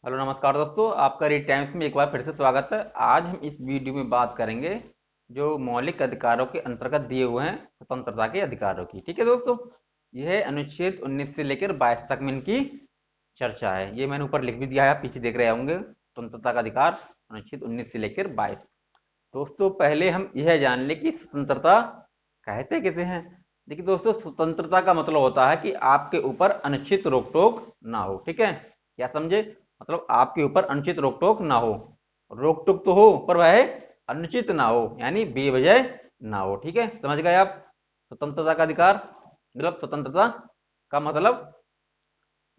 Hello नमस्कार दोस्तों, आपका रीड टाइम्स में एक बार फिर से स्वागत है। आज हम इस वीडियो में बात करेंगे जो मौलिक अधिकारों के अंतर्गत दिए हुए हैं स्वतंत्रता के अधिकारों की। ठीक है दोस्तों, यह अनुच्छेद 19 से लेकर 22 तक में इनकी चर्चा है। ये मैंने ऊपर लिख भी दिया है, आप पीछे देख रहे होंगे। स्वतंत्रता का अधिकार अनुच्छेद 19 से लेकर 22। दोस्तों पहले हम यह जान लें कि स्वतंत्रता कहते किसे हैं। देखिए दोस्तों, स्वतंत्रता का मतलब होता है कि आपके ऊपर अनुचित रोक टोक ना हो। ठीक है, क्या समझे? मतलब आपके ऊपर अनुचित रोक टोक ना हो। रोक टोक तो हो पर वह अनुचित ना हो, यानी बेवजह ना हो। ठीक है, समझ गए आप? स्वतंत्रता का अधिकार मतलब स्वतंत्रता का मतलब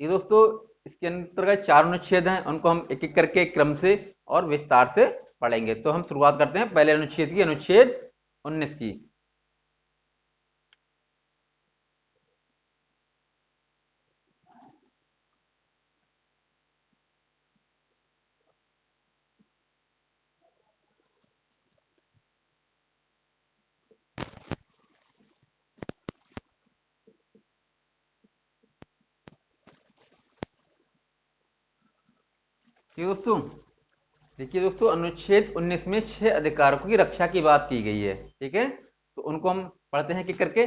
ये दोस्तों, इसके अंतर्गत 4 अनुच्छेद हैं। उनको हम एक एक करके क्रम से और विस्तार से पढ़ेंगे। तो हम शुरुआत करते हैं पहले अनुच्छेद की, अनुच्छेद 19 की। ठीक है दोस्तों, देखिए दोस्तों, अनुच्छेद 19 में 6 अधिकारों की रक्षा की बात की गई है। ठीक है, तो उनको हम पढ़ते हैं कि करके।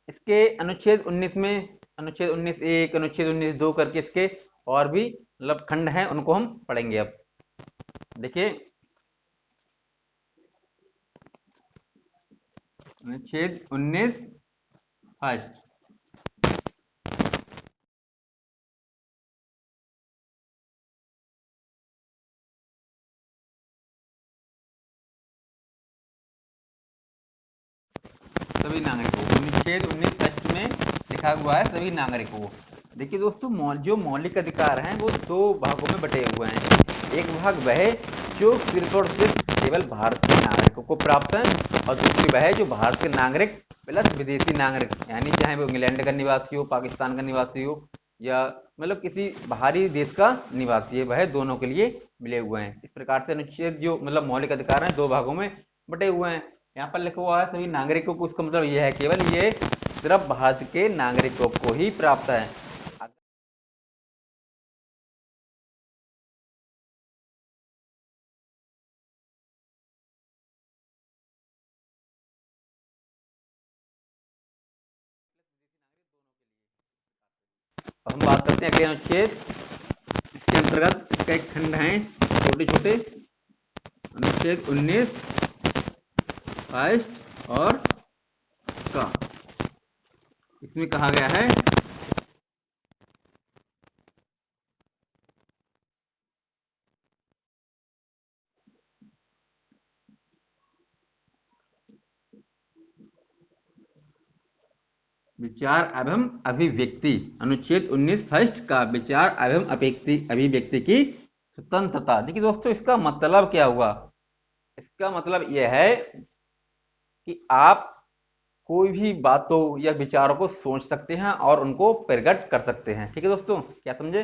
इसके अनुच्छेद 19 में अनुच्छेद 19 एक, अनुच्छेद 19 दो करके इसके और भी मतलब खंड हैं, उनको हम पढ़ेंगे अब। देखिए, अनुच्छेद 19 फर्स्ट। सभी नागरिकों को, अनुच्छेद 19 फर्स्ट में लिखा हुआ है सभी नागरिकों को। देखिए दोस्तों, जो मौलिक अधिकार हैं वो दो भागों में बटे हुए हैं। एक भाग वह है जो सिर्फ और सिर्फ केवल भारत के नागरिकों को प्राप्त है, और दूसरी वह है जो भारत के नागरिक प्लस विदेशी नागरिक, यानी चाहे वो इंग्लैंड का निवासी हो, पाकिस्तान का निवासी हो, या मतलब किसी बाहरी देश का निवासी है, वह दोनों के लिए मिले हुए हैं। इस प्रकार से अनुच्छेद जो मतलब मौलिक अधिकार हैं दो भागों में बटे हुए हैं। यहाँ पर लिखा हुआ है सभी नागरिकों को, इसका मतलब यह है केवल ये सिर्फ भारत के नागरिकों को ही प्राप्त है। अब हम बात करते हैं अगले अनुच्छेद। इसके अंतर्गत कई खंड हैं छोटे छोटे। अनुच्छेद 19 फर्स्ट और का, इसमें कहा गया है विचार एवं अभिव्यक्ति। अनुच्छेद 19 फर्स्ट का विचार एवं अभिव्यक्ति की स्वतंत्रता। देखिए दोस्तों, इसका मतलब क्या हुआ? इसका मतलब यह है कि आप कोई भी बातों या विचारों को सोच सकते हैं और उनको प्रकट कर सकते हैं। ठीक है दोस्तों, क्या समझे?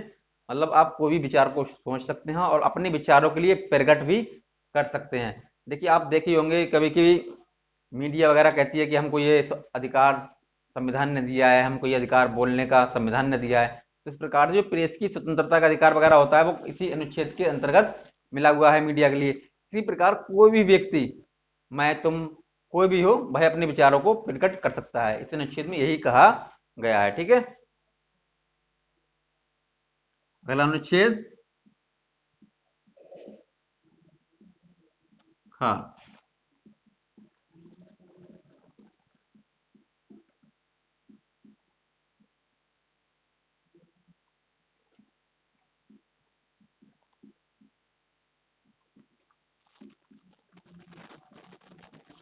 मतलब आप कोई भी विचार को सोच सकते हैं और अपने विचारों के लिए प्रकट भी कर सकते हैं। देखिए, आप देखे होंगे कभी कभी मीडिया वगैरह कहती है कि हमको ये अधिकार संविधान ने दिया है, हमको ये अधिकार बोलने का संविधान ने दिया है। तो इस प्रकार जो प्रेस की स्वतंत्रता का अधिकार वगैरह होता है वो इसी अनुच्छेद के अंतर्गत मिला हुआ है मीडिया के लिए। इसी प्रकार कोई भी व्यक्ति, मैं तुम, कोई भी हो, वह अपने विचारों को प्रकट कर सकता है। इस अनुच्छेद में यही कहा गया है। ठीक है, अगला अनुच्छेद। हाँ,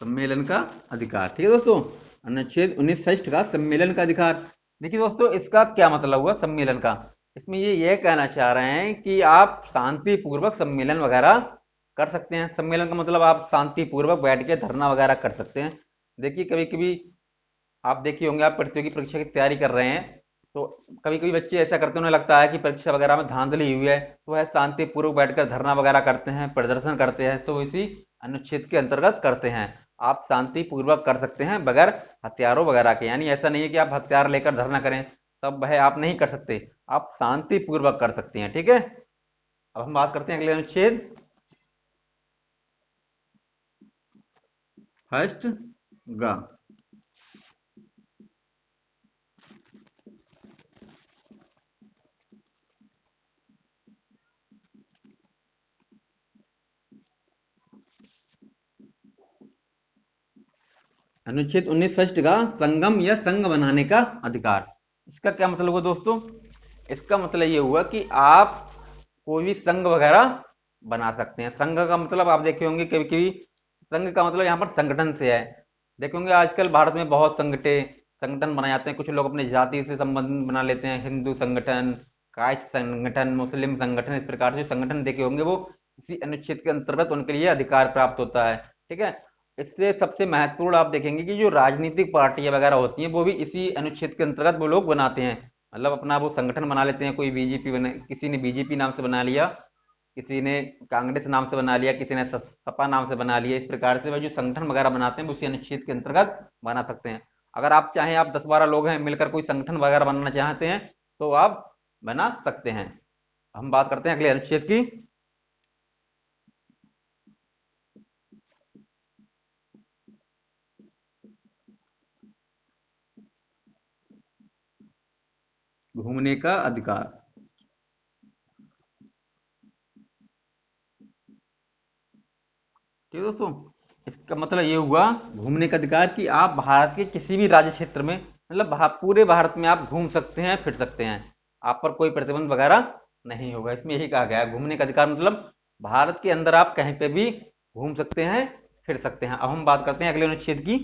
सम्मेलन का अधिकार। ठीक है दोस्तों, अनुच्छेद 19 षष्ठ का सम्मेलन का अधिकार। देखिए दोस्तों, इसका क्या मतलब हुआ सम्मेलन का? इसमें ये कहना चाह रहे हैं कि आप शांतिपूर्वक सम्मेलन वगैरह कर सकते हैं। सम्मेलन का मतलब आप शांतिपूर्वक बैठ के धरना वगैरह कर सकते हैं। देखिए, कभी कभी आप देखिए होंगे, आप प्रतियोगी परीक्षा की तैयारी कर रहे हैं, तो कभी कभी बच्चे ऐसा करते हैं, उन्हें लगता है कि परीक्षा वगैरह में धांधली हुई है, तो वह शांतिपूर्वक बैठकर धरना वगैरह करते हैं, प्रदर्शन करते हैं। तो इसी अनुच्छेद के अंतर्गत करते हैं। आप शांतिपूर्वक कर सकते हैं बगैर हथियारों वगैरह के, यानी ऐसा नहीं है कि आप हथियार लेकर धरना करें, तब वह आप नहीं कर सकते। आप शांतिपूर्वक कर सकते हैं। ठीक है, अब हम बात करते हैं अगले अनुच्छेद फर्स्ट ग। अनुच्छेद 19 फर्स्ट का संगम या संघ बनाने का अधिकार। इसका क्या मतलब हुआ दोस्तों? इसका मतलब ये हुआ कि आप कोई भी संघ वगैरह बना सकते हैं। संघ का मतलब आप देखे होंगे कभी कभी, संघ का मतलब यहाँ पर संगठन से है। देखे होंगे आजकल भारत में बहुत संगठन बनाए जाते हैं। कुछ लोग अपनी जाति से संबंध बना लेते हैं, हिंदू संगठन, कास्ट संगठन, मुस्लिम संगठन, इस प्रकार से संगठन देखे होंगे वो इसी अनुच्छेद के अंतर्गत उनके लिए अधिकार प्राप्त होता है। ठीक है। इससे सबसे महत्वपूर्ण आप देखेंगे कि जो राजनीतिक पार्टियां वगैरह होती हैं वो भी इसी अनुच्छेद के अंतर्गत वो लोग बनाते हैं। मतलब अपना वो संगठन बना लेते हैं। कोई बीजेपी बने, किसी ने बीजेपी नाम से बना लिया, किसी ने कांग्रेस नाम से बना लिया, किसी ने सपा नाम से बना लिया। इस प्रकार से वह जो संगठन वगैरह बनाते हैं वो उसी अनुच्छेद के अंतर्गत बना सकते हैं। अगर आप चाहें, आप 10-12 लोग हैं मिलकर कोई संगठन वगैरह बनाना चाहते हैं तो आप बना सकते हैं। हम बात करते हैं अगले अनुच्छेद की। घूमने का अधिकार। ठीक है दोस्तों, इसका मतलब ये हुआ घूमने का अधिकार कि आप भारत के किसी भी राज्य क्षेत्र में, मतलब पूरे भारत में आप घूम सकते हैं, फिर सकते हैं। आप पर कोई प्रतिबंध वगैरह नहीं होगा। इसमें यही कहा गया है, घूमने का अधिकार मतलब भारत के अंदर आप कहीं पे भी घूम सकते हैं, फिर सकते हैं। अब हम बात करते हैं अगले अनुच्छेद की।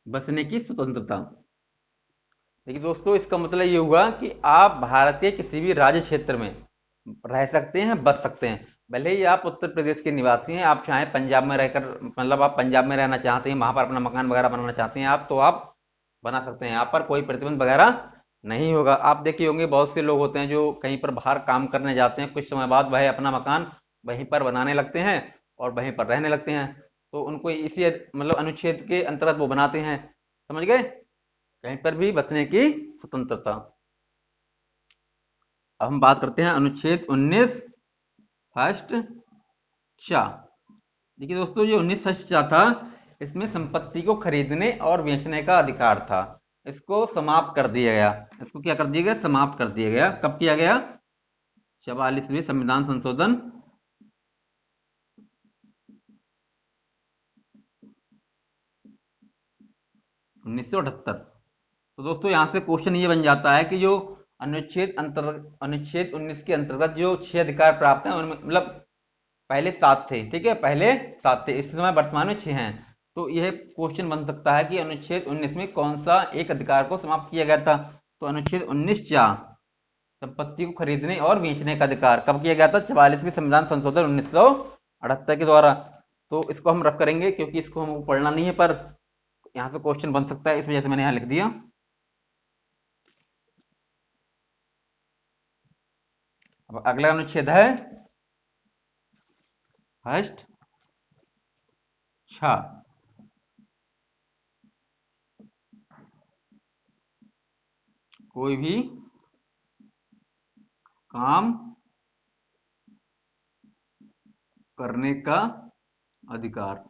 बसने की स्वतंत्रता। देखिए दोस्तों, इसका मतलब ये हुआ कि आप भारत के किसी भी राज्य क्षेत्र में रह सकते हैं, बस सकते हैं। भले ही आप उत्तर प्रदेश के निवासी हैं, आप चाहें पंजाब में रहकर, मतलब आप पंजाब में रहना चाहते हैं, वहां पर अपना मकान वगैरह बनाना चाहते हैं आप, तो आप बना सकते हैं। यहाँ पर कोई प्रतिबंध वगैरह नहीं होगा। आप देखे होंगे बहुत से लोग होते हैं जो कहीं पर बाहर काम करने जाते हैं, कुछ समय बाद वह अपना मकान वहीं पर बनाने लगते हैं और वहीं पर रहने लगते हैं। तो उनको इसी मतलब अनुच्छेद के अंतर्गत वो बनाते हैं। समझ गए? कहीं पर भी बसने की स्वतंत्रता। अब हम बात करते हैं अनुच्छेद 19 फर्स्ट चा। देखिए दोस्तों, ये 19 फर्स्ट चा था, इसमें संपत्ति को खरीदने और बेचने का अधिकार था। इसको समाप्त कर दिया गया। इसको क्या कर दिया गया? समाप्त कर दिया गया। कब किया गया? 44वें संविधान संशोधन 1978। तो दोस्तों यहाँ से क्वेश्चन ये बन जाता है कि जो अनुच्छेद 19 के अंतर्गत जो 6 अधिकार प्राप्त हैं उनमें, मतलब पहले 7 थे, ठीक है, पहले 7 थे, इस समय वर्तमान में 6 हैं। तो यह क्वेश्चन बन सकता है कि अनुच्छेद 19 में कौन सा एक अधिकार को समाप्त किया गया था? तो अनुच्छेद 19 चा, संपत्ति को खरीदने और बेचने का अधिकार, कब किया गया था? 44वें संविधान संशोधन 1978 के द्वारा। तो इसको हम रख करेंगे क्योंकि इसको हमको पढ़ना नहीं है, पर यहाँ से क्वेश्चन बन सकता है, इस वजह से मैंने यहाँ लिख दिया। अब अगला अनुच्छेद है फर्स्ट छा। कोई भी काम करने का अधिकार।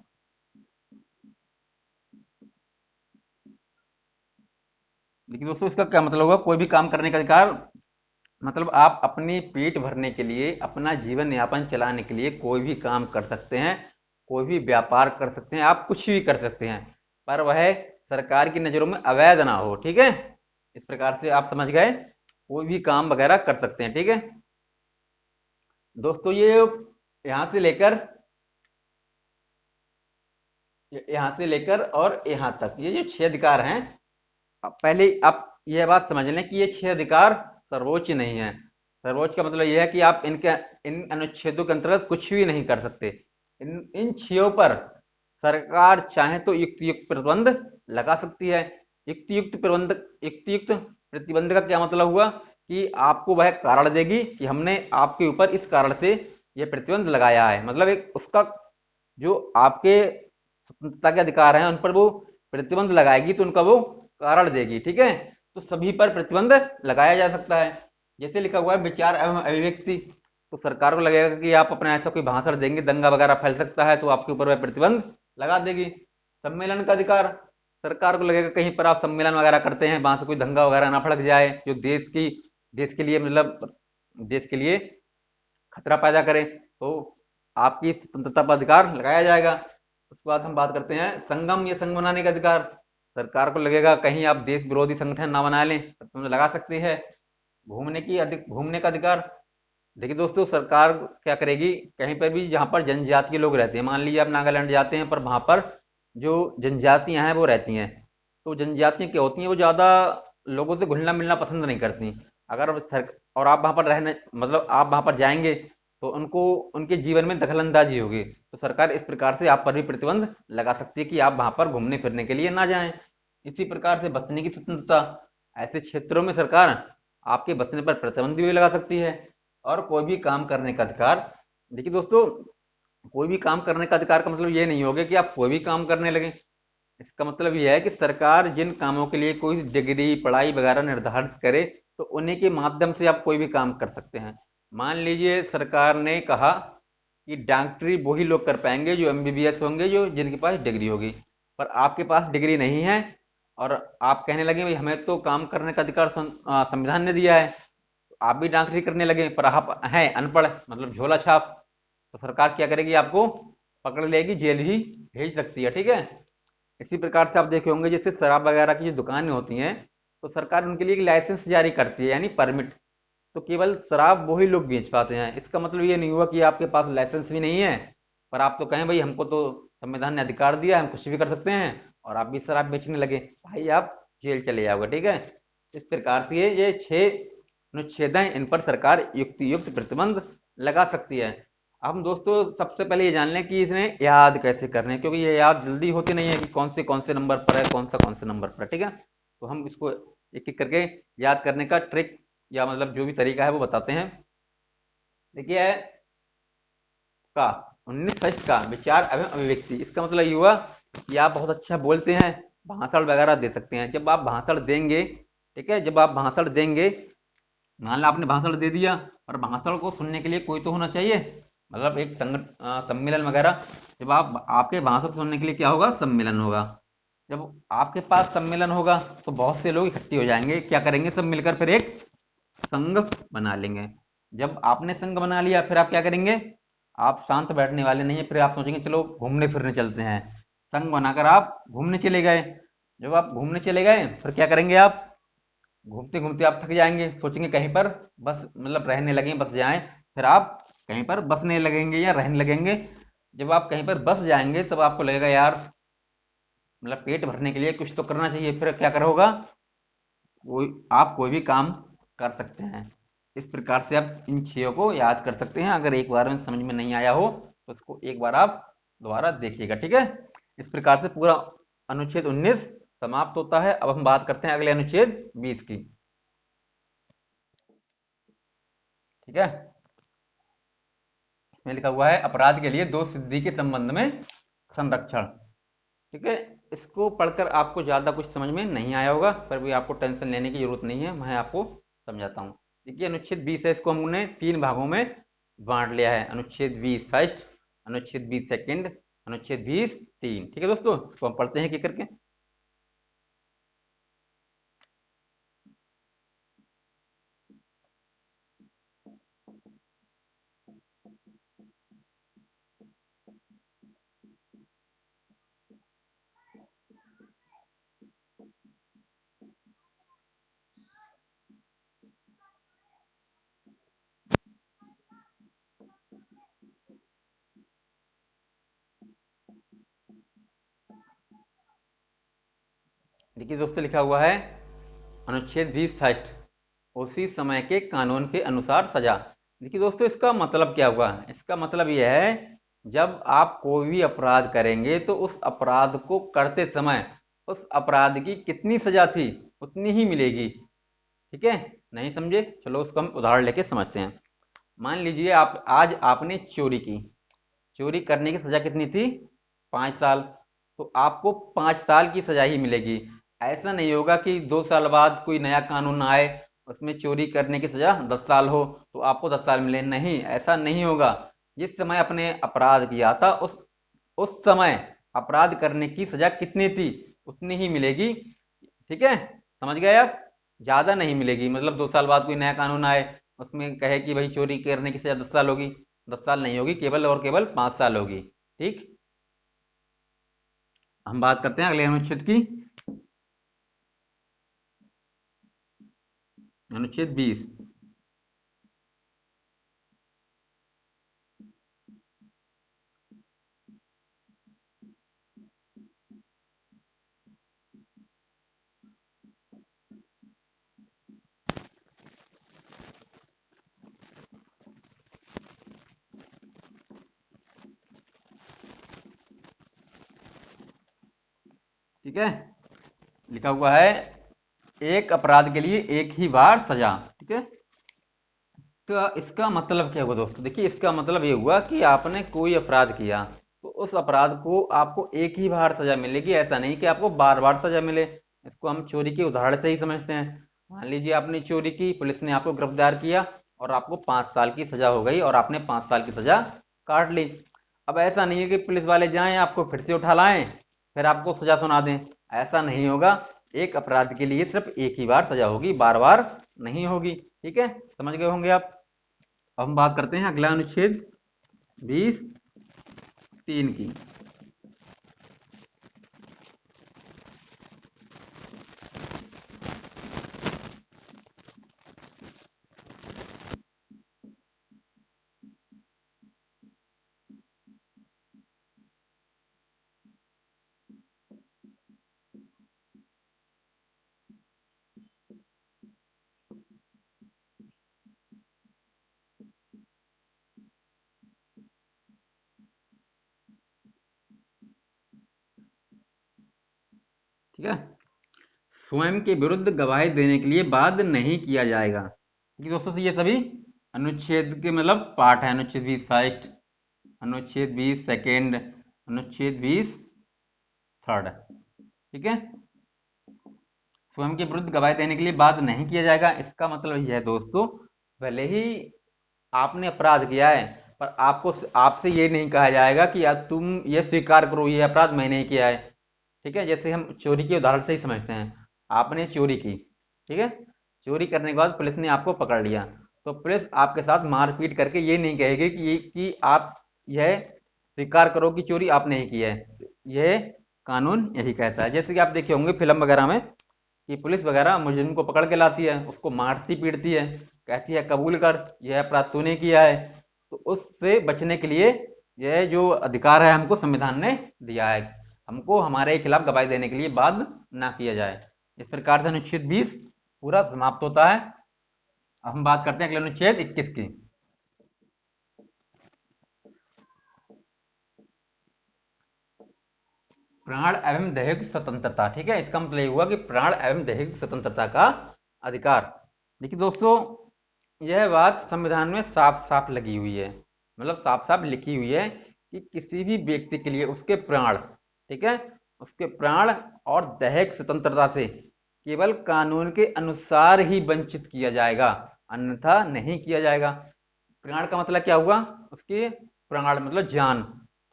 देखिए दोस्तों, इसका क्या मतलब होगा? कोई भी काम करने का अधिकार मतलब आप अपनी पेट भरने के लिए, अपना जीवन यापन चलाने के लिए कोई भी काम कर सकते हैं, कोई भी व्यापार कर सकते हैं, आप कुछ भी कर सकते हैं, पर वह सरकार की नज़रों में अवैध ना हो। ठीक है, इस प्रकार से आप समझ गए, कोई भी काम वगैरह कर सकते हैं। ठीक है दोस्तों, ये यहाँ से लेकर और यहाँ तक ये जो 6 अधिकार हैं, पहले आप यह बात समझ लें कि ये 6 अधिकार सर्वोच्च नहीं है। सर्वोच्च का मतलब यह है कि आप इनके इन अनुच्छेदों के अंतर्गत कुछ भी नहीं कर सकते। इन इन 6 पर सरकार चाहे तो युक्त युक्त प्रतिबंध लगा सकती है। युक्त युक्त प्रतिबंध, युक्त युक्त प्रतिबंध का क्या मतलब हुआ कि आपको वह कारण देगी कि हमने आपके ऊपर इस कारण से यह प्रतिबंध लगाया है, मतलब एक उसका जो आपके स्वतंत्रता के अधिकार हैं उन पर वो प्रतिबंध लगाएगी तो उनका वो कारण देगी। ठीक है, तो सभी पर प्रतिबंध लगाया जा सकता है। जैसे लिखा हुआ है विचार एवं अभिव्यक्ति, तो सरकार को लगेगा कि आप अपना ऐसा कोई भाषण देंगे, दंगा वगैरह फैल सकता है, तो आपके ऊपर वह प्रतिबंध लगा देगी। सम्मेलन का अधिकार, सरकार को लगेगा कहीं पर आप सम्मेलन वगैरह करते हैं, वहां से कोई दंगा वगैरह ना भड़क जाए जो देश के लिए मतलब देश के लिए खतरा पैदा करे, तो आपकी स्वतंत्रता पर अधिकार लगाया जाएगा। उसके बाद हम बात करते हैं संगम या संघ बनाने का अधिकार। सरकार को लगेगा कहीं आप देश विरोधी संगठन ना बना लें, तो लगा सकती है। घूमने का अधिकार, देखिए दोस्तों, सरकार क्या करेगी, कहीं पर भी जहां पर जनजातीय लोग रहते हैं, मान लीजिए आप नागालैंड जाते हैं, पर वहां पर जो जनजातियां हैं वो रहती हैं, तो जनजातियां क्या होती हैं, वो ज़्यादा लोगों से घुलना मिलना पसंद नहीं करती। अगर और आप वहां पर रहने मतलब आप वहां पर जाएंगे तो उनको उनके जीवन में दखलंदाजी होगी, तो सरकार इस प्रकार से आप पर भी प्रतिबंध लगा सकती है कि आप वहां पर घूमने फिरने के लिए ना जाएं। इसी प्रकार से बचने की स्वतंत्रता, ऐसे क्षेत्रों में सरकार आपके बचने पर प्रतिबंध भी लगा सकती है। और कोई भी काम करने का अधिकार, देखिए दोस्तों, कोई भी काम करने का अधिकार का मतलब ये नहीं होगा कि आप कोई भी काम करने लगे। इसका मतलब यह है कि सरकार जिन कामों के लिए कोई डिग्री पढ़ाई वगैरह निर्धारित करे, तो उन्हीं के माध्यम से आप कोई भी काम कर सकते हैं। मान लीजिए सरकार ने कहा कि डॉक्टरी वही लोग कर पाएंगे जो एमबीबीएस होंगे, जो जिनके पास डिग्री होगी, पर आपके पास डिग्री नहीं है और आप कहने लगे भाई हमें तो काम करने का अधिकार संविधान ने दिया है, तो आप भी डॉक्टरी करने लगे, पर आप हैं अनपढ़ मतलब झोला छाप, तो सरकार क्या करेगी, आपको पकड़ लेगी, जेल भी भेज सकती है। ठीक है, इसी प्रकार से आप देखे होंगे जैसे शराब वगैरह की जो दुकानें होती हैं, तो सरकार उनके लिए एक लाइसेंस जारी करती है, यानी परमिट, तो केवल शराब वही लोग बेच पाते हैं। इसका मतलब ये नहीं हुआ कि आपके पास लाइसेंस भी नहीं है, पर आप तो कहें भाई हमको तो संविधान ने अधिकार दिया, हम कुछ भी कर सकते हैं, और आप भी शराब बेचने लगे, भाई आप जेल चले जाओगे। ठीक है, इस प्रकार से ये 6 अनुच्छेद हैं, इन पर सरकार युक्त प्रतिबंध लगा सकती है। अब हम दोस्तों सबसे पहले ये जान लें कि इसमें याद कैसे करने हैं, क्योंकि ये याद जल्दी होती नहीं है कि कौन से नंबर पर है, कौन सा नंबर पर है। ठीक है, तो हम इसको एक एक करके याद करने का ट्रिक या मतलब जो भी तरीका है वो बताते हैं। देखिए है का 19 का विचार एवं अभिव्यक्ति, इसका मतलब ये हुआ कि आप बहुत अच्छा बोलते हैं, भाषण वगैरह दे सकते हैं। जब आप भाषण देंगे, ठीक है, जब आप भाषण देंगे, मान लो आपने भाषण दे दिया, और भाषण को सुनने के लिए कोई तो होना चाहिए, मतलब एक सम्मेलन वगैरह, जब आप आपके भाषण सुनने के लिए क्या होगा, सम्मेलन होगा। जब आपके पास सम्मेलन होगा तो बहुत से लोग इकट्ठे हो जाएंगे, क्या करेंगे, सब मिलकर फिर एक संघ बना लेंगे। जब आपने संघ बना लिया फिर आप क्या करेंगे, आप शांत बैठने वाले नहीं है, फिर आप सोचेंगे चलो घूमने फिरने चलते हैं। संघ बनाकर आप घूमने चले गए। जब आप घूमने चले गए फिर क्या करेंगे, आप घूमते घूमते आप थक जाएंगे, सोचेंगे कहीं पर बस मतलब रहने लगे, बस जाएं, फिर आप कहीं पर बसने लगेंगे या रहने लगेंगे। जब आप कहीं पर बस जाएंगे तब आपको लगेगा यार मतलब पेट भरने के लिए कुछ तो करना चाहिए, फिर क्या करोगा, आप कोई भी काम कर सकते हैं। इस प्रकार से आप इन 6 को याद कर सकते हैं। अगर एक बार में समझ में नहीं आया हो तो उसको एक बार आप दोबारा देखिएगा। ठीक है, इस प्रकार से पूरा अनुच्छेद 19 समाप्त होता है। अब हम बात करते हैं अगले अनुच्छेद 20 की। ठीक है, इसमें लिखा हुआ है अपराध के लिए दोष सिद्धि के संबंध में संरक्षण। ठीक है, इसको पढ़कर आपको ज़्यादा कुछ समझ में नहीं आया होगा, पर भी आपको टेंशन लेने की जरूरत नहीं है, मैं आपको समझाता हूँ। देखिए अनुच्छेद 20 है, इसको हमने 3 भागों में बांट लिया है, अनुच्छेद 20 फर्स्ट, अनुच्छेद 20 सेकंड, अनुच्छेद 20 3। ठीक है दोस्तों, इसको हम पढ़ते हैं कि करके। देखिए दोस्तों, लिखा हुआ है अनुच्छेद 20 फर्स्ट, उसी समय के कानून के अनुसार सजा। देखिए दोस्तों, इसका मतलब क्या हुआ, इसका मतलब यह है जब आप कोई भी अपराध करेंगे तो उस अपराध को करते समय उस अपराध की कितनी सजा थी उतनी ही मिलेगी। ठीक है, नहीं समझे? चलो उसको हम उदाहरण लेके समझते हैं। मान लीजिए आप आज आपने चोरी की, चोरी करने की सजा कितनी थी? 5 साल। तो आपको 5 साल की सजा ही मिलेगी। ऐसा नहीं होगा कि 2 साल बाद कोई नया कानून आए, उसमें चोरी करने की सजा 10 साल हो तो आपको 10 साल मिले। नहीं, ऐसा नहीं होगा। जिस समय आपने अपराध किया था उस समय अपराध करने की सजा कितनी थी उतनी ही मिलेगी। ठीक है, समझ गए आप? ज्यादा नहीं मिलेगी। मतलब 2 साल बाद कोई नया कानून आए, उसमें कहे कि भाई चोरी करने की सजा 10 साल होगी, 10 साल नहीं होगी, केवल और केवल 5 साल होगी। ठीक, हम बात करते हैं अगले अनुच्छेद की। अनुच्छेद 20। ठीक है, लिखा हुआ है एक अपराध के लिए एक ही बार सजा। ठीक है, तो इसका मतलब क्या हुआ दोस्तों? देखिए, इसका मतलब ये हुआ कि आपने कोई अपराध किया तो उस अपराध को आपको एक ही बार सजा मिलेगी, ऐसा नहीं कि आपको बार बार सजा मिले। इसको हम चोरी के उदाहरण से ही समझते हैं। मान लीजिए आपने चोरी की, पुलिस ने आपको गिरफ्तार किया और आपको 5 साल की सजा हो गई और आपने 5 साल की सजा काट ली। अब ऐसा नहीं है कि पुलिस वाले जाएं आपको फिर से उठा लाएं फिर आपको सजा सुना दें। ऐसा नहीं होगा। एक अपराध के लिए सिर्फ एक ही बार सजा होगी, बार बार नहीं होगी। ठीक है, समझ गए होंगे आप? अब हम बात करते हैं अगला अनुच्छेद 20(3) की। ठीक है, स्वयं के विरुद्ध गवाही देने के लिए बाध्य नहीं किया जाएगा। क्योंकि दोस्तों ये सभी अनुच्छेद के मतलब पार्ट है। अनुच्छेद 20 फर्स्ट, अनुच्छेद 20 सेकेंड, अनुच्छेद 20 थर्ड। ठीक है, स्वयं के विरुद्ध गवाही देने के लिए बाध्य नहीं किया जाएगा। इसका मतलब यह है दोस्तों, भले ही आपने अपराध किया है पर आपको आपसे ये नहीं कहा जाएगा कि यार तुम ये स्वीकार करो ये अपराध मैंने ही किया है। ठीक है, जैसे हम चोरी के उदाहरण से ही समझते हैं। आपने चोरी की, ठीक है, चोरी करने के बाद पुलिस ने आपको पकड़ लिया तो पुलिस आपके साथ मारपीट करके ये नहीं कहेगी कि आप यह स्वीकार करो कि चोरी आपने ही की है। यह कानून यही कहता है। जैसे कि आप देखे होंगे फिल्म वगैरह में कि पुलिस वगैरह मुजरिम को पकड़ के लाती है, उसको मारती पीटती है, कहती है कबूल कर यह अपराध तूने किया है। तो उससे बचने के लिए यह जो अधिकार है हमको संविधान ने दिया है, हमको हमारे खिलाफ गवाही देने के लिए बाध्य ना किया जाए। इस प्रकार से अनुच्छेद 20 पूरा समाप्त होता है। अब हम बात करते हैं अगले अनुच्छेद 21 की। प्राण एवं दैहिक स्वतंत्रता। ठीक है, इसका मतलब ये हुआ कि प्राण एवं दैहिक स्वतंत्रता का अधिकार। देखिए दोस्तों, यह बात संविधान में साफ साफ लगी हुई है, मतलब साफ साफ लिखी हुई है कि किसी भी व्यक्ति के लिए उसके प्राण, ठीक है, उसके प्राण और दैहिक स्वतंत्रता से केवल कानून के अनुसार ही वंचित किया जाएगा, अन्यथा नहीं किया जाएगा। प्राण का मतलब क्या हुआ? उसके प्राण मतलब जान।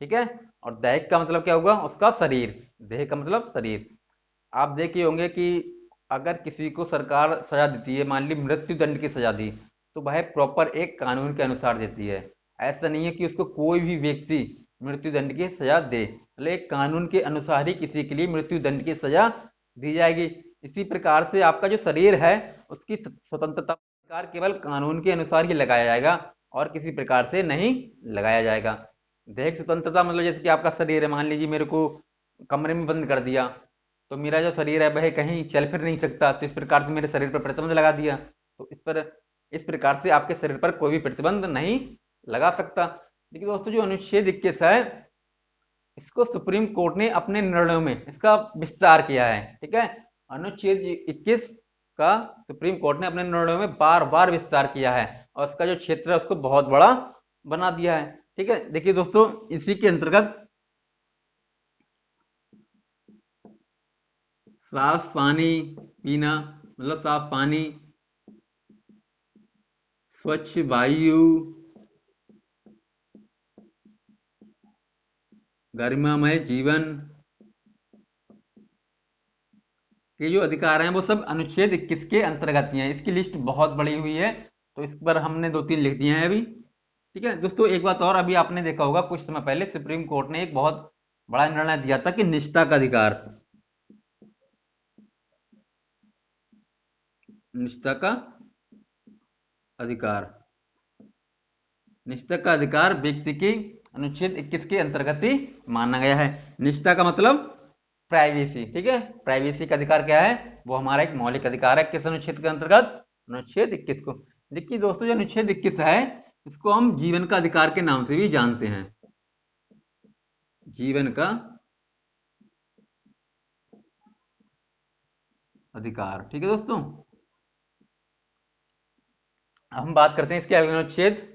ठीक है, और दैहिक का मतलब क्या हुआ? उसका शरीर। देह का मतलब शरीर। आप देखे होंगे कि अगर किसी को सरकार सजा देती है, मान ली मृत्यु दंड की सजा दी, तो वह प्रॉपर एक कानून के अनुसार देती है। ऐसा नहीं है कि उसको कोई भी व्यक्ति मृत्यु दंड की सजा दे, मतलब एक कानून के अनुसार ही किसी के लिए मृत्यु दंड की सजा दी जाएगी। इसी प्रकार से आपका जो शरीर है उसकी स्वतंत्रता का अधिकार केवल कानून के अनुसार ही लगाया जाएगा और किसी प्रकार से नहीं लगाया जाएगा। दैहिक स्वतंत्रता मतलब जैसे कि आपका शरीर है, मान लीजिए मेरे को कमरे में बंद कर दिया तो मेरा जो शरीर है वह कहीं चल फिर नहीं सकता, तो इस प्रकार से मेरे शरीर पर प्रतिबंध लगा दिया। तो इस प्रकार से आपके शरीर पर कोई भी प्रतिबंध नहीं लगा सकता। देखिए दोस्तों, जो अनुच्छेद 21 है इसको सुप्रीम कोर्ट ने अपने निर्णयों में इसका विस्तार किया है। ठीक है, अनुच्छेद 21 का सुप्रीम कोर्ट ने अपने निर्णयों में बार बार विस्तार किया है और उसका जो क्षेत्र है उसको बहुत बड़ा बना दिया है। ठीक है, देखिए दोस्तों, इसी के अंतर्गत साफ पानी पीना, मतलब साफ पानी, स्वच्छ वायु, गरिमामय जीवन के जो अधिकार हैं वो सब अनुच्छेद 21 के अंतर्गत ही हैं। इसकी लिस्ट बहुत बड़ी हुई है, तो इस पर हमने दो तीन लिख दिए हैं अभी। ठीक है दोस्तों, एक बात और, अभी आपने देखा होगा कुछ समय पहले सुप्रीम कोर्ट ने एक बहुत बड़ा निर्णय दिया था कि निजता का अधिकार, निजता का अधिकार, निजता का अधिकार व्यक्ति की अनुच्छेद 21 के अंतर्गत ही माना गया है। निजता का मतलब प्राइवेसी। ठीक है, प्राइवेसी का अधिकार क्या है, वो हमारा एक मौलिक अधिकार है। किस अनुच्छेद के अंतर्गत, अनुच्छेद 21 को। देखिए दोस्तों, जो अनुच्छेद 21 है इसको हम जीवन का अधिकार के नाम से भी जानते हैं, जीवन का अधिकार। ठीक है दोस्तों, अब हम बात करते हैं इसके अगले अनुच्छेद,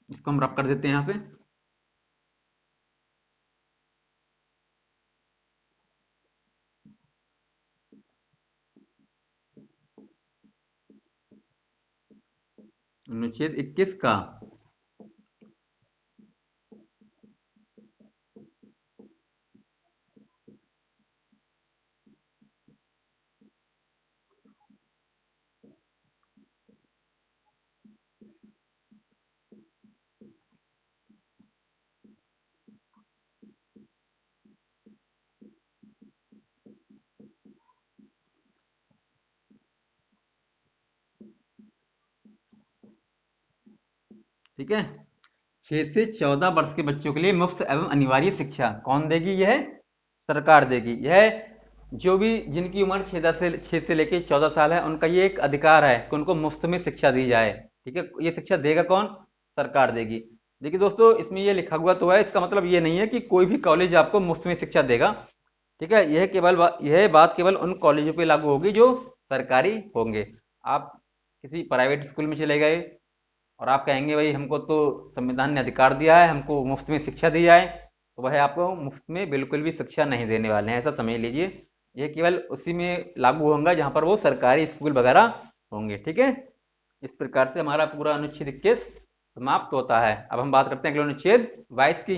इसको हम रब कर देते हैं यहां से। अनुच्छेद 21 का ठीक है, 6 से 14 वर्ष के बच्चों के लिए मुफ्त एवं अनिवार्य शिक्षा कौन देगी, यह सरकार देगी। यह जो भी जिनकी उम्र 6 से लेकर 14 साल है उनका ये एक अधिकार है कि उनको मुफ्त में शिक्षा दी जाए। ठीक है, ये शिक्षा देगा कौन, सरकार देगी। देखिए दोस्तों, इसमें ये लिखा हुआ तो है, इसका मतलब ये नहीं है कि कोई भी कॉलेज आपको मुफ्त में शिक्षा देगा। ठीक है, यह बात केवल उन कॉलेजों पे लागू होगी जो सरकारी होंगे। आप किसी प्राइवेट स्कूल में चले गए और आप कहेंगे भाई हमको तो संविधान ने अधिकार दिया है हमको मुफ्त में शिक्षा दी जाए, तो वह आपको मुफ्त में बिल्कुल भी शिक्षा नहीं देने वाले हैं, ऐसा समझ लीजिए। ये केवल उसी में लागू होगा जहां पर वो सरकारी स्कूल वगैरह होंगे। ठीक है, इस प्रकार से हमारा पूरा अनुच्छेद 21 समाप्त होता है। अब हम बात करते हैं अगले अनुच्छेद 22 की।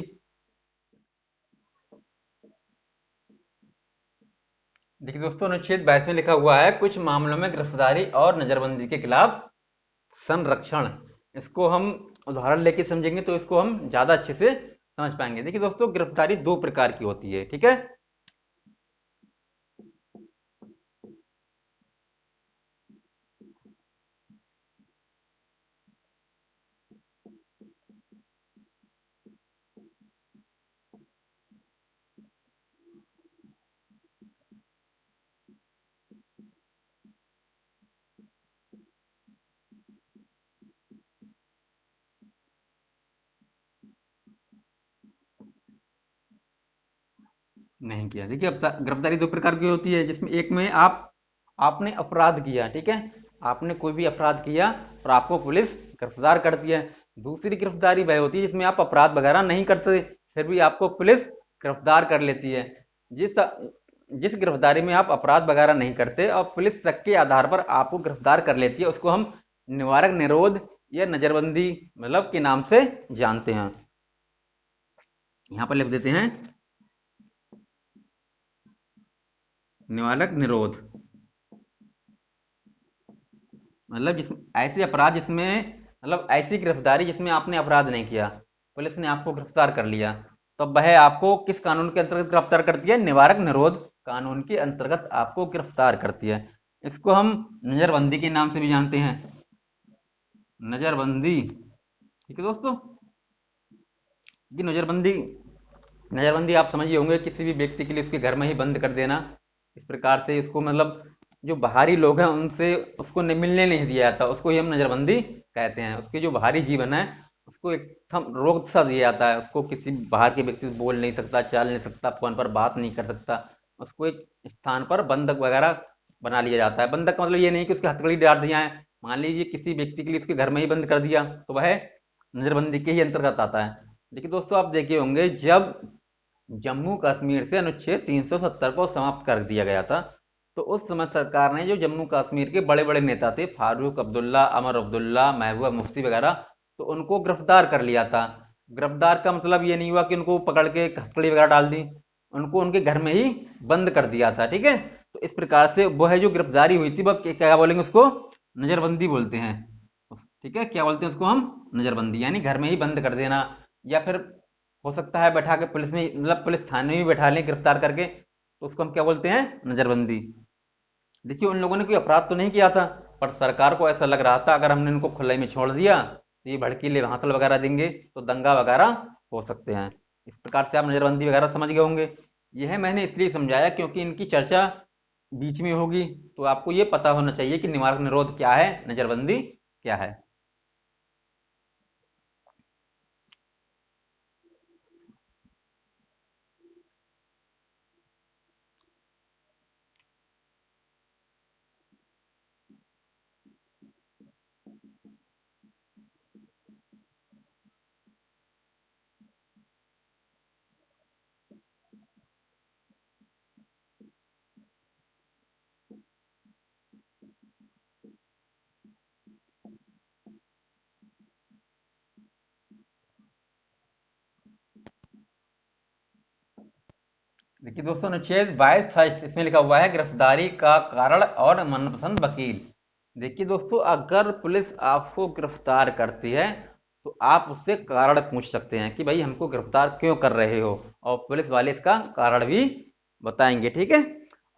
देखिए दोस्तों, अनुच्छेद 22 में लिखा हुआ है कुछ मामलों में गिरफ्तारी और नजरबंदी के खिलाफ संरक्षण। इसको हम उदाहरण लेके समझेंगे तो इसको हम ज्यादा अच्छे से समझ पाएंगे। देखिए दोस्तों, गिरफ्तारी दो प्रकार की होती है। ठीक है, नहीं किया। देखिए, अब गिरफ्तारी दो प्रकार की होती है, जिसमें एक में आपने अपराध किया। ठीक है, आपने कोई भी अपराध किया और आपको पुलिस गिरफ्तार करती है। दूसरी गिरफ्तारी वह होती है जिसमें आप अपराध वगैरह नहीं करते, फिर भी आपको पुलिस गिरफ्तार कर लेती है। जिस जिस गिरफ्तारी में आप अपराध वगैरह नहीं करते और पुलिस शक के आधार पर आपको गिरफ्तार कर लेती है, उसको हम निवारक निरोध या नजरबंदी मतलब के नाम से जानते हैं। यहां पर लिख देते हैं निवारक निरोध, मतलब जिस ऐसे अपराध जिसमें मतलब ऐसी गिरफ्तारी जिसमें आपने अपराध नहीं किया, पुलिस ने आपको गिरफ्तार कर लिया, तो वह आपको किस कानून के अंतर्गत गिरफ्तार करती है, निवारक निरोध कानून के अंतर्गत आपको गिरफ्तार करती है। इसको हम नजरबंदी के नाम से भी जानते हैं, नजरबंदी। ठीक है दोस्तों, ये नजरबंदी, नजरबंदी आप समझिए होंगे, किसी भी व्यक्ति के लिए उसके घर में ही बंद कर देना। इस प्रकार से इसको मतलब जो बाहरी लोग हैं उनसे उसको मिलने नहीं दिया जाता, उसको ही हम नजरबंदी कहते हैं। उसके जो बाहरी जीवन है उसको एकदम रोक सा दिया जाता है, उसको किसी बाहर के व्यक्ति से बोल नहीं सकता, चल नहीं सकता, फोन पर बात नहीं कर सकता, उसको एक स्थान पर बंधक वगैरह बना लिया जाता है। बंधक का मतलब ये नहीं कि उसकी हथकड़ी डाल दिया है, मान लीजिए किसी व्यक्ति के लिए उसके घर में ही बंद कर दिया तो वह नजरबंदी के ही अंतर्गत आता है। देखिए दोस्तों, आप देखे होंगे जब जम्मू कश्मीर से अनुच्छेद 370 को समाप्त कर दिया गया था, तो उस समय सरकार ने जो जम्मू कश्मीर के बड़े बड़े नेता थे, फारूक अब्दुल्ला, अमर अब्दुल्ला, महबूबा मुफ्ती वगैरह, तो उनको गिरफ्तार कर लिया था। गिरफ्तार का मतलब ये नहीं हुआ कि उनको पकड़ के हथकड़ी वगैरह डाल दी, उनको उनके घर में ही बंद कर दिया था। ठीक है, तो इस प्रकार से वो है जो गिरफ्तारी हुई थी, वह क्या बोलेंगे उसको, नजरबंदी बोलते हैं। ठीक है, क्या बोलते हैं उसको हम, नजरबंदी, यानी घर में ही बंद कर देना। या फिर हो सकता है बैठा के पुलिस में, मतलब पुलिस थाने में भी बैठा लें गिरफ्तार करके, तो उसको हम क्या बोलते हैं, नजरबंदी। देखिए उन लोगों ने कोई अपराध तो नहीं किया था, पर सरकार को ऐसा लग रहा था अगर हमने इनको खुले में छोड़ दिया तो ये भड़कीले भाषण वगैरह देंगे तो दंगा वगैरह हो सकते हैं। इस प्रकार से आप नजरबंदी वगैरह समझ गए होंगे। यह मैंने इसलिए समझाया क्योंकि इनकी चर्चा बीच में होगी, तो आपको ये पता होना चाहिए कि निवारक निरोध क्या है, नजरबंदी क्या है। देखिए दोस्तों, अनुच्छेद 22 फर्स्ट इसमें लिखा हुआ है गिरफ्तारी का कारण और मनपसंद वकील। देखिए दोस्तों, अगर पुलिस आपको गिरफ्तार करती है तो आप उससे कारण पूछ सकते हैं कि भाई हमको गिरफ्तार क्यों कर रहे हो, और पुलिस वाले इसका कारण भी बताएंगे। ठीक है,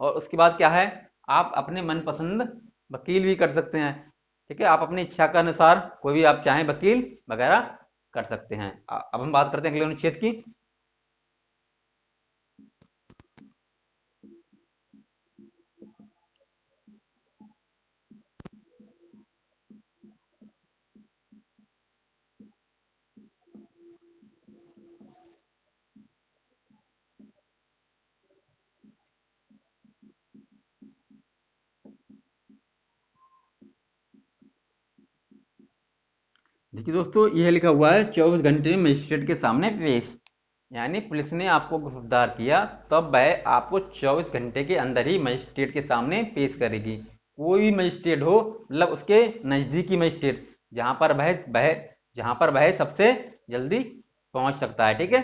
और उसके बाद क्या है, आप अपने मनपसंद वकील भी कर सकते हैं। ठीक है, आप अपनी इच्छा के अनुसार कोई भी आप चाहें वकील वगैरह कर सकते हैं। अब हम बात करते हैं अगले अनुच्छेद की। देखिए दोस्तों, यह लिखा हुआ है 24 घंटे में मजिस्ट्रेट के सामने पेश। यानी पुलिस ने आपको गिरफ्तार किया तब वह आपको 24 घंटे के अंदर ही मजिस्ट्रेट के सामने पेश करेगी। कोई भी मजिस्ट्रेट हो, मतलब उसके नज़दीकी मजिस्ट्रेट, जहाँ पर वह जहाँ पर वह सबसे जल्दी पहुँच सकता है। ठीक है,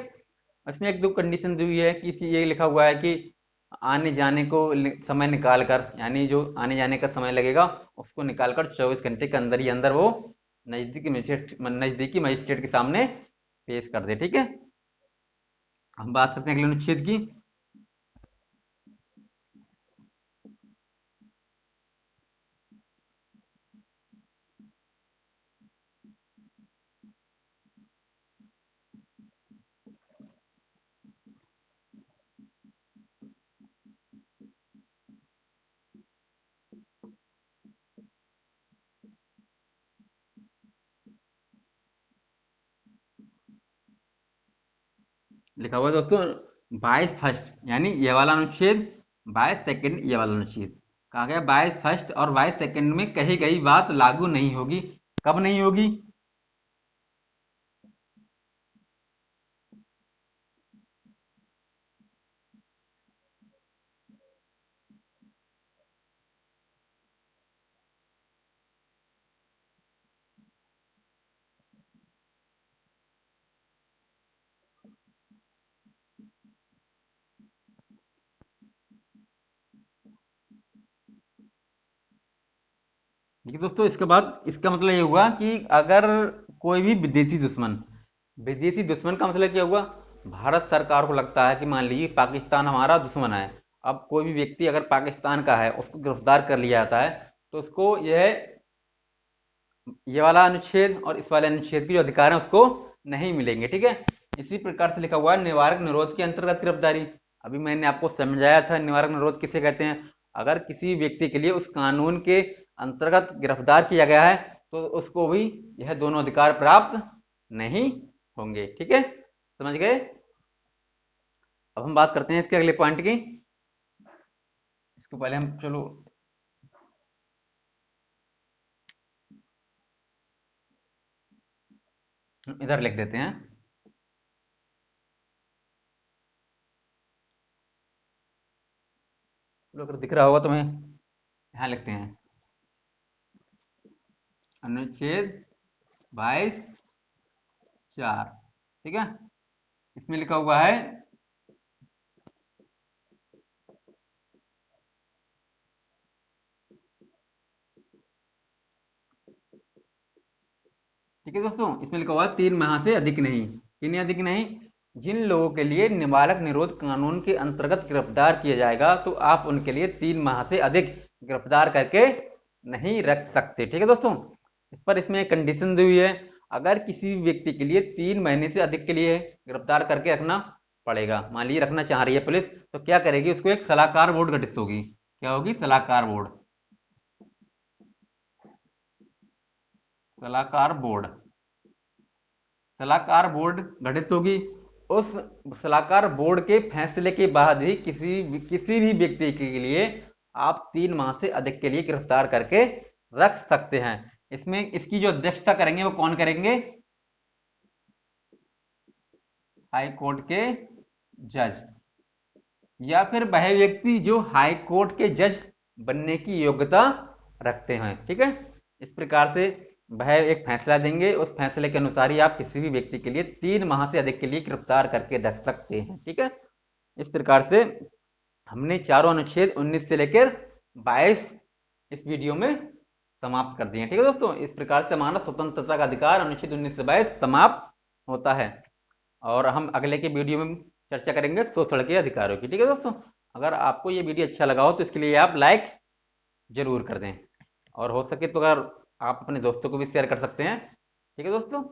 इसमें एक दो कंडीशन दी हुई है कि ये लिखा हुआ है कि आने जाने को समय निकाल कर, यानी जो आने जाने का समय लगेगा उसको निकाल कर 24 घंटे के अंदर ही अंदर वो नजदीकी मजिस्ट्रेट के सामने पेश कर दे। ठीक है, हम बात करते हैं अगले अनुच्छेद की। लिखा हुआ है दोस्तों 22 फर्स्ट, यानी ये वाला अनुच्छेद, 22 सेकंड ये वाला अनुच्छेद। कहा गया 22 फर्स्ट और 22 सेकंड में कही गई बात लागू नहीं होगी। कब नहीं होगी, देखिए दोस्तों, इसके बाद इसका मतलब ये हुआ कि अगर कोई भी विदेशी दुश्मन का मतलब क्या हुआ, भारत सरकार को लगता है कि मान लीजिए पाकिस्तान हमारा दुश्मन है। अब कोई भी व्यक्ति अगर पाकिस्तान का है उसको गिरफ्तार कर लिया जाता है, तो उसको ये वाला अनुच्छेद और इस वाले अनुच्छेद के जो अधिकार हैं उसको नहीं मिलेंगे। ठीक है, इसी प्रकार से लिखा हुआ है निवारक निरोध के अंतर्गत गिरफ्तारी। अभी मैंने आपको समझाया था निवारक निरोध किसे कहते हैं। अगर किसी व्यक्ति के लिए उस कानून के अंतर्गत गिरफ्तार किया गया है तो उसको भी यह दोनों अधिकार प्राप्त नहीं होंगे। ठीक है, समझ गए। अब हम बात करते हैं इसके अगले पॉइंट की। इसको पहले हम चलो इधर लिख देते हैं। चलो, अगर दिख रहा होगा तुम्हें, यहाँ लिखते हैं अनुच्छेद 22(4). ठीक है, इसमें लिखा हुआ है ठीक है दोस्तों, इसमें लिखा हुआ है 3 माह से अधिक नहीं। कितने अधिक नहीं? जिन लोगों के लिए नाबालग निरोध कानून के अंतर्गत गिरफ्तार किया जाएगा तो आप उनके लिए 3 माह से अधिक गिरफ्तार करके नहीं रख सकते। ठीक है दोस्तों, इस पर इसमें एक कंडीशन दी हुई है, अगर किसी भी व्यक्ति के लिए 3 महीने से अधिक के लिए गिरफ्तार करके रखना पड़ेगा, मान लीजिए रखना चाह रही है पुलिस, तो क्या करेगी, उसको एक सलाहकार बोर्ड गठित होगी। क्या होगी? सलाहकार बोर्ड। सलाहकार बोर्ड, सलाहकार बोर्ड गठित होगी। उस सलाहकार बोर्ड के फैसले के बाद ही किसी भी व्यक्ति के लिए आप 3 माह से अधिक के लिए गिरफ्तार करके रख सकते हैं। इसमें इसकी जो अध्यक्षता करेंगे वो कौन करेंगे? हाई कोर्ट के जज, या फिर वह व्यक्ति जो हाई कोर्ट के जज बनने की योग्यता रखते हैं। ठीक है, इस प्रकार से वह एक फैसला देंगे, उस फैसले के अनुसार ही आप किसी भी व्यक्ति के लिए 3 माह से अधिक के लिए गिरफ्तार करके रख सकते हैं। ठीक है, इस प्रकार से हमने चारों अनुच्छेद 19 से लेकर 22 इस वीडियो में समाप्त कर दिए। ठीक है दोस्तों, इस प्रकार से हमारा स्वतंत्रता का अधिकार अनुच्छेद 19 से 22 समाप्त होता है, और हम अगले के वीडियो में चर्चा करेंगे शोषण के अधिकारों की। ठीक है दोस्तों, अगर आपको ये वीडियो अच्छा लगा हो तो इसके लिए आप लाइक जरूर कर दें, और हो सके तो अगर आप अपने दोस्तों को भी शेयर कर सकते हैं। ठीक है दोस्तों।